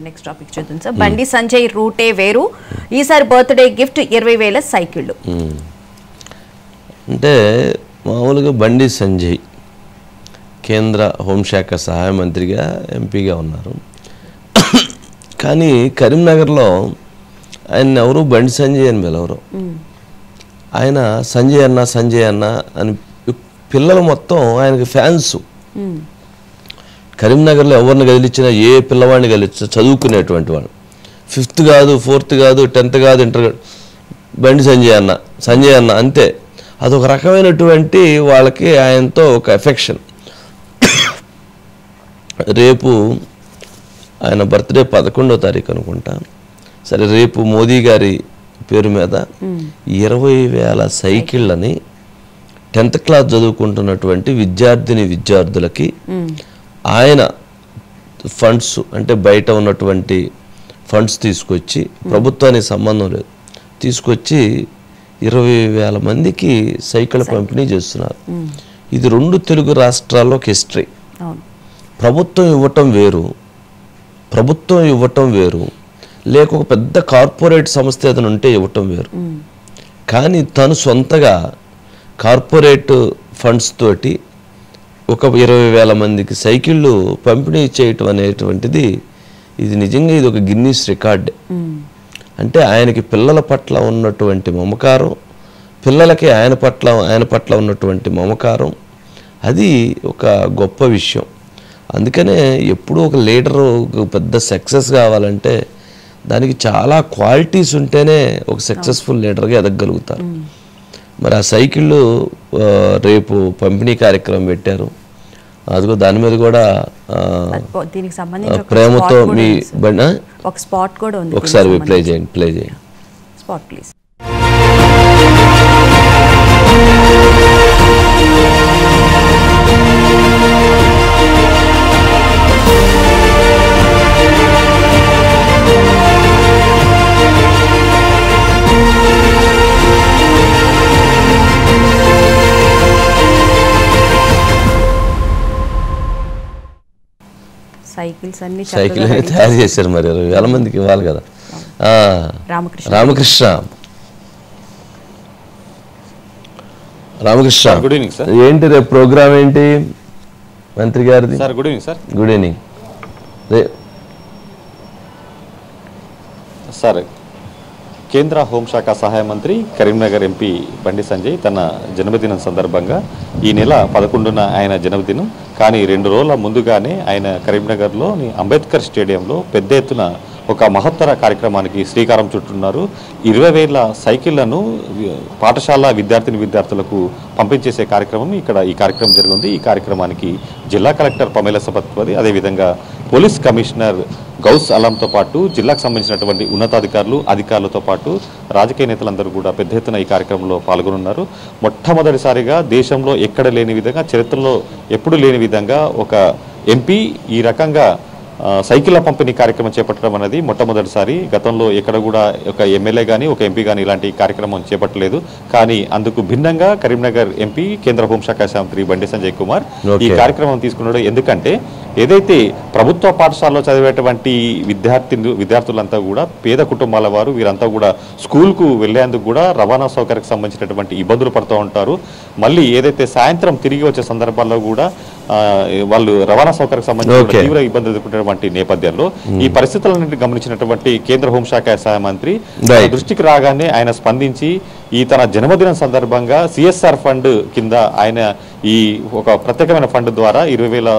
Next topic చూద్దాం sir. Bandi Sanjay రూటే వేరు, ఈసారి బర్త్డే గిఫ్ట్ 20,000 సైకిళ్ళు. అంటే మామూలుగా బండి సంజయ్ కేంద్ర హోంశాఖ సహాయ మంత్రిగా ఎంపీగా ఉన్నారు. కానీ కరీంనగర్లో ఆయన ఎవరు బండి సంజయ్ అని పిలవరు. ఆయన సంజయ్ అన్న సంజయ్ అన్న అని పిల్లలు మొత్తం ఆయనకి ఫ్యాన్స్. కరీంనగర్లో ఎవరిని కదిలించినా ఏ పిల్లవాడిని కదిలించినా చదువుకునేటువంటి వాడు 5th కాదు 4th కాదు 10th కాదు ఇంటర్ బండి సంజయ్ అన్న అంతే. అదొక రకమైనటువంటి వాళ్ళకి ఆయనతో ఒక ఎఫెక్షన్. రేపు ఆయన బర్త్డే 11వ తారీఖు అనుకుంటా. సరే రేపు మోదీ గారి పేరు మీద 20,000 సైకిళ్ళని 10th క్లాస్ చదువుకుంటున్నటువంటి విద్యార్థులకి ఆయన ఫండ్స్ అంటే బయట ఉన్నటువంటి ఫండ్స్ తీసుకొచ్చి, ప్రభుత్వానికి సంబంధం లేదు, తీసుకొచ్చి 20,000 మందికి సైకిల్ పంపిణీ చేస్తున్నారు. ఇది 2 తెలుగు రాష్ట్రాల్లో ఒక హిస్టరీ. ప్రభుత్వం ఇవ్వటం వేరు, లేక ఒక పెద్ద కార్పొరేట్ సంస్థ ఏదైనా ఉంటే ఇవ్వటం వేరు. కానీ తను సొంతగా కార్పొరేట్ ఫండ్స్ తోటి ఒక 20,000 మందికి సైకిళ్ళు పంపిణీ చేయటం అనేటువంటిది ఇది నిజంగా ఇది ఒక గిన్నీస్ రికార్డ్. అంటే ఆయనకి పిల్లల పట్ల ఉన్నటువంటి మమకారం, పిల్లలకి ఆయన పట్ల ఉన్నటువంటి మమకారం, అది ఒక గొప్ప విషయం. అందుకనే ఎప్పుడూ ఒక లీడరు పెద్ద సక్సెస్ కావాలంటే దానికి చాలా క్వాలిటీస్ ఉంటేనే ఒక సక్సెస్ఫుల్ లీడర్గా ఎదగలుగుతారు. మరి ఆ సైకిళ్ళు రేపు పంపిణీ కార్యక్రమం పెట్టారు. అదిగో దాని మీద కూడా దీనికి సంబంధించి ప్రేమతో మీ ఒక స్పాట్ కూడా ఉంది. ఒకసారి ప్లే చేయండి స్పాట్ ప్లీజ్. సైకిల్ తయారు చేశారు. మరి 20,000 మందికి ఇవ్వాలి కదా. Ramakrishna good evening sir. ఏంటి రేపు ప్రోగ్రామ్ ఏంటి మంత్రి గారిది? Sir good evening sir. Good evening sir. కేంద్ర హోంశాఖ సహాయ మంత్రి కరీంనగర్ ఎంపీ బండి సంజయ్ తన జన్మదినం సందర్భంగా ఈ నెల 11న ఆయన జన్మదినం. కానీ 2 రోజుల ముందుగానే ఆయన కరీంనగర్లోని అంబేద్కర్ స్టేడియంలో పెద్ద ఎత్తున ఒక మహత్తర కార్యక్రమానికి శ్రీకారం చుట్టున్నారు. 20,000 సైకిళ్లను పాఠశాల విద్యార్థులకు పంపించేసే కార్యక్రమం ఈ కార్యక్రమం జరిగింది. ఈ కార్యక్రమానికి జిల్లా కలెక్టర్ పమేల సపత్వది, అదేవిధంగా పోలీస్ కమిషనర్ గౌస్ అలంతో పాటు జిల్లాకు సంబంధించినటువంటి అధికారులతో పాటు రాజకీయ నేతలందరూ కూడా పెద్ద ఎత్తున ఈ కార్యక్రమంలో పాల్గొనున్నారు. మొట్టమొదటిసారిగా దేశంలో ఎక్కడ లేని విధంగా, చరిత్రలో ఎప్పుడు లేని విధంగా ఒక ఎంపీ ఈ రకంగా సైకిళ్ల పంపిణీ కార్యక్రమం చేపట్టడం అనేది మొట్టమొదటిసారి. గతంలో ఎక్కడ కూడా ఒక ఎమ్మెల్యే కానీ ఒక ఎంపీ కానీ ఇలాంటి కార్యక్రమం చేపట్టలేదు. కానీ అందుకు భిన్నంగా కరీంనగర్ ఎంపీ కేంద్ర హోంశాఖ మంత్రి బండి సంజయ్ కుమార్ ఈ కార్యక్రమం తీసుకున్నాడు. ఎందుకంటే ఏదైతే ప్రభుత్వ పాఠశాలలో చదివేటువంటి విద్యార్థులంతా కూడా పేద కుటుంబాల వారు, వీరంతా కూడా స్కూల్కు వెళ్లేందుకు కూడా రవాణా సౌకర్యానికి సంబంధించినటువంటి ఇబ్బందులు పడుతూ ఉంటారు. మళ్ళీ ఏదైతే సాయంత్రం తిరిగి వచ్చే సందర్భాల్లో కూడా వాళ్ళు రవాణా సౌకర్యానికి సంబంధించిన తీవ్ర ఇబ్బందులు ఎదుర్కొంటున్నటువంటి నేపథ్యంలో ఈ పరిస్థితులన్నింటినీ గమనించినటువంటి కేంద్ర హోంశాఖ సహాయ మంత్రి దృష్టికి రాగానే ఆయన స్పందించి ఈ తన జన్మదినం సందర్భంగా సిఎస్ఆర్ ఫండ్ కింద ఆయన ఈ ఒక ప్రత్యేకమైన ఫండ్ ద్వారా 20,000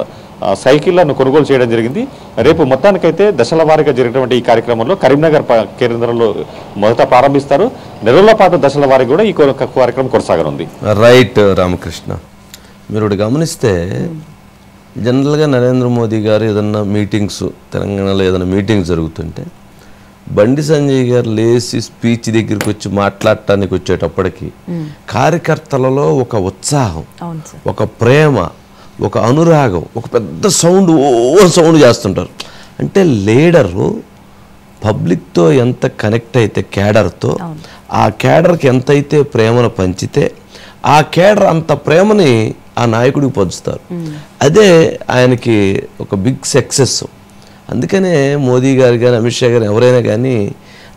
సైకిళ్లను కొనుగోలు చేయడం జరిగింది. రేపు మొత్తానికైతే దశల వారీగా జరిగినటువంటి ఈ కార్యక్రమంలో కరీంనగర్ కేంద్రంలో మొదట ప్రారంభిస్తారు. నెలల పాటు దశల వారీ కూడా ఈ కార్యక్రమం కొనసాగనుంది. రైట్ రామకృష్ణ, మీరు గమనిస్తే జనరల్గా నరేంద్ర మోదీ గారు ఏదన్నా మీటింగ్స్, తెలంగాణలో ఏదైనా మీటింగ్స్ జరుగుతుంటే బండి సంజయ్ గారు లేచి స్పీచ్ దగ్గరికి వచ్చి మాట్లాడటానికి వచ్చేటప్పటికి కార్యకర్తలలో ఒక ఉత్సాహం, ఒక ప్రేమ, ఒక అనురాగం, ఒక పెద్ద సౌండ్ చేస్తుంటారు. అంటే లీడరు పబ్లిక్తో ఎంత కనెక్ట్ అయితే కేడర్తో, ఆ కేడర్కి ఎంతైతే ప్రేమను పంచితే ఆ కేడర్ అంత ప్రేమని ఆ నాయకుడికి పంచుతారు. అదే ఆయనకి ఒక బిగ్ సక్సెస్. అందుకనే మోదీ గారు కానీ అమిత్ షా గారు ఎవరైనా కానీ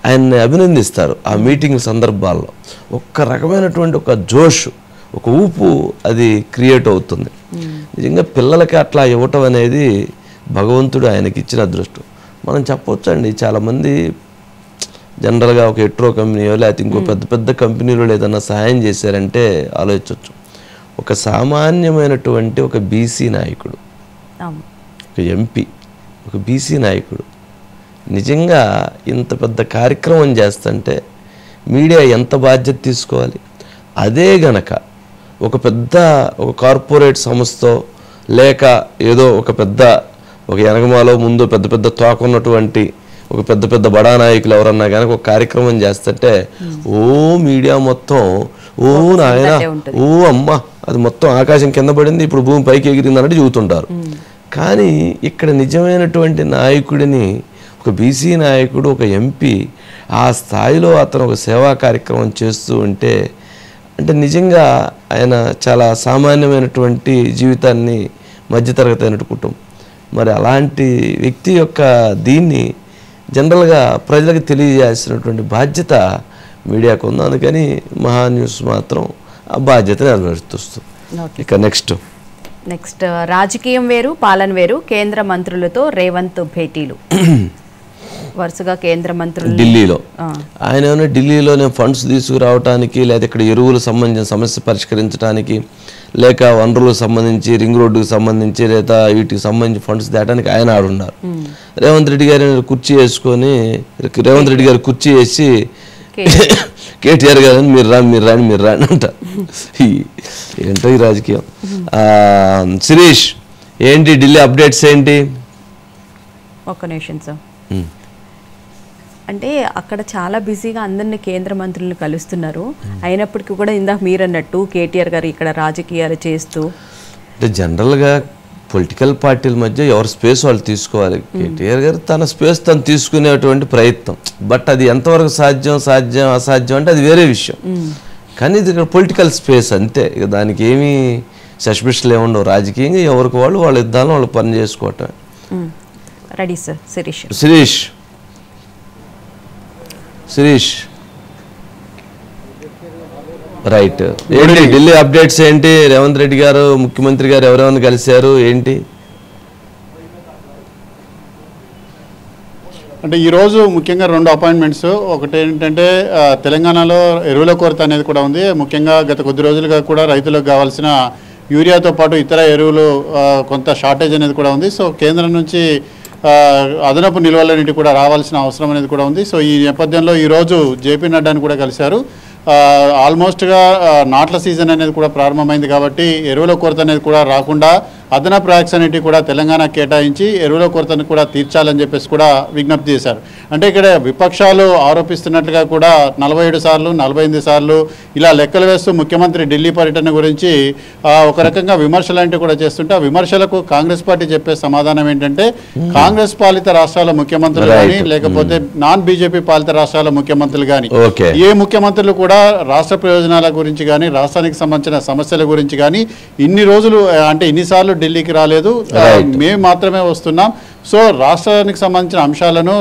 ఆయన్ని అభినందిస్తారు ఆ మీటింగ్ సందర్భాల్లో. ఒక్క రకమైనటువంటి ఒక జోష్, ఒక ఊపు అది క్రియేట్ అవుతుంది. నిజంగా పిల్లలకి అట్లా ఇవ్వటం అనేది భగవంతుడు ఆయనకి ఇచ్చిన అదృష్టం. మనం చెప్పొచ్చండి, చాలామంది జనరల్గా ఒక ఎట్రో కంపెనీయో లేకపోతే ఇంకో పెద్ద పెద్ద కంపెనీలో ఏదన్నా సహాయం చేశారంటే ఆలోచించవచ్చు. ఒక సామాన్యమైనటువంటి ఒక బీసీ నాయకుడు, ఒక ఎంపీ, ఒక బీసీ నాయకుడు నిజంగా ఇంత పెద్ద కార్యక్రమం చేస్తుంటే మీడియా ఎంత బాధ్యత తీసుకోవాలి. అదే గనక ఒక పెద్ద ఒక కార్పొరేట్ సంస్థ లేక ఏదో ఒక ఎనగమాలో ముందు పెద్ద పెద్ద తోకున్నటువంటి ఒక పెద్ద పెద్ద బడా నాయకులు ఎవరన్నా కనుక ఒక కార్యక్రమం చేస్తుంటే ఓ మీడియా మొత్తం ఓ నాయన ఓ అమ్మ అది మొత్తం ఆకాశం కింద పడింది, ఇప్పుడు భూమి పైకి ఎగిరింది అన్నట్టు చెబుతుంటారు. కానీ ఇక్కడ నిజమైనటువంటి నాయకుడిని, ఒక బీసీ నాయకుడు, ఒక ఎంపీ ఆ స్థాయిలో అతను ఒక సేవా కార్యక్రమం చేస్తూ ఉంటే అంటే నిజంగా ఆయన చాలా సామాన్యమైనటువంటి జీవితాన్ని, మధ్యతరగతి అయినట్టు కుటుంబం. మరి అలాంటి వ్యక్తి యొక్క దీన్ని జనరల్గా ప్రజలకు తెలియజేయాల్సినటువంటి బాధ్యత మీడియాకు ఉంది. అందుకని మహా న్యూస్ మాత్రం ఆ బాధ్యత నెరవేరుస్తుంది. ఇక నెక్స్ట్ రాజకీయం వేరు, పాలన వేరు. కేంద్ర మంత్రులతో రేవంత్ భేటీలు. వరుసగా కేంద్ర మంత్రులు ఢిల్లీలో ఆయన ఏమైనా ఢిల్లీలోనే ఫండ్స్ తీసుకురావడానికి, లేదా ఇక్కడ ఎరువులు సంబంధించిన సమస్య పరిష్కరించడానికి, లేక వనరులకు సంబంధించి రింగ్ రోడ్డుకు సంబంధించి లేదా వీటికి సంబంధించి ఫండ్స్ తేయడానికి ఆయన ఆడున్నారు. రేవంత్ రెడ్డి గారు కుర్చీ వేసుకొని రేవంత్ రెడ్డి గారు కుర్చీ వేసి కేటీఆర్ గారు మీరు రాని అంట. ఏంటో ఈ రాజకీయం. శిరీష్ ఏంటి ఢిల్లీ అప్డేట్స్ ఏంటి? ఒక్క నిమిషం సార్. అంటే అక్కడ చాలా బిజీగా అందరినీ కేంద్ర మంత్రులను కలుస్తున్నారు. అయినప్పటికీ కూడా ఇందాక మీరు అన్నట్టు కేటీఆర్ గారు ఇక్కడ రాజకీయాలు చేస్తూ, అంటే జనరల్గా పొలిటికల్ పార్టీల మధ్య ఎవరి స్పేస్ వాళ్ళు తీసుకోవాలి. కేటీఆర్ గారు తన స్పేస్ తను తీసుకునేటువంటి ప్రయత్నం, బట్ అది ఎంతవరకు సాధ్యం అసాధ్యం అంటే అది వేరే విషయం. కానీ ఇది ఇక్కడ పొలిటికల్ స్పేస్ అంతే, ఇక దానికి ఏమీ సస్పెషల్ ఏముండవు. రాజకీయంగా ఎవరికి వాళ్ళ యుద్ధాలను వాళ్ళు పని చేసుకోవటం. Ready sir. శిరీష్ రైట్. ఏంటి ఢిల్లీ అప్డేట్స్ ఏంటి? రేవంత్ రెడ్డి గారు ముఖ్యమంత్రి గారు ఎవరెవరిని కలిశారు ఏంటి? అంటే ఈరోజు ముఖ్యంగా 2 అపాయింట్మెంట్స్. ఒకటి ఏంటంటే తెలంగాణలో ఎరువుల కొరత అనేది కూడా ఉంది. ముఖ్యంగా గత కొద్ది రోజులుగా కూడా రైతులకు కావాల్సిన యూరియాతో పాటు ఇతర ఎరువులు కొంత షార్టేజ్ అనేది కూడా ఉంది. సో కేంద్రం నుంచి అదనపు నిల్వలన్నిటి కూడా రావాల్సిన అవసరం అనేది కూడా ఉంది. సో ఈ నేపథ్యంలో ఈరోజు జేపీ నడ్డాని కూడా కలిశారు. ఆల్మోస్ట్గా నాట్ల సీజన్ అనేది కూడా ప్రారంభమైంది కాబట్టి ఎరువుల కొరత అనేది కూడా రాకుండా అదనపు ర్యాక్స్ అనేవి కూడా తెలంగాణ కేటాయించి ఎరువుల కొరతను కూడా తీర్చాలని చెప్పేసి కూడా విజ్ఞప్తి చేశారు. అంటే ఇక్కడ విపక్షాలు ఆరోపిస్తున్నట్లుగా కూడా 47 సార్లు 48 సార్లు ఇలా లెక్కలు వేస్తూ ముఖ్యమంత్రి ఢిల్లీ పర్యటన గురించి ఒక రకంగా విమర్శలు అంటే కూడా చేస్తుంటే ఆ విమర్శలకు కాంగ్రెస్ పార్టీ చెప్పే సమాధానం ఏంటంటే కాంగ్రెస్ పాలిత రాష్ట్రాల ముఖ్యమంత్రులు కానీ లేకపోతే నాన్ బీజేపీ పాలిత రాష్ట్రాల ముఖ్యమంత్రులు కానీ ఏ ముఖ్యమంత్రులు కూడా రాష్ట్ర ప్రయోజనాల గురించి కానీ రాష్ట్రానికి సంబంధించిన సమస్యల గురించి కానీ ఇన్ని రోజులు అంటే ఇన్నిసార్లు ఢిల్లీకి రాలేదు, మేము మాత్రమే వస్తున్నాం. సో రాష్ట్రానికి సంబంధించిన అంశాలను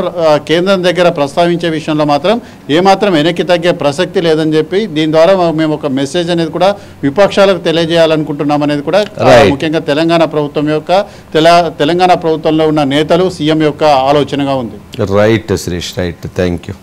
కేంద్రం దగ్గర ప్రస్తావించే విషయంలో మాత్రం ఏమాత్రం వెనక్కి తగ్గే ప్రసక్తి లేదని చెప్పి దీని ద్వారా మేము ఒక మెసేజ్ అనేది కూడా విపక్షాలకు తెలియజేయాలనుకుంటున్నాం అనేది కూడా ముఖ్యంగా తెలంగాణ ప్రభుత్వంలో ఉన్న నేతలు సీఎం యొక్క ఆలోచనగా ఉంది. Right Sreesh, right, thank you.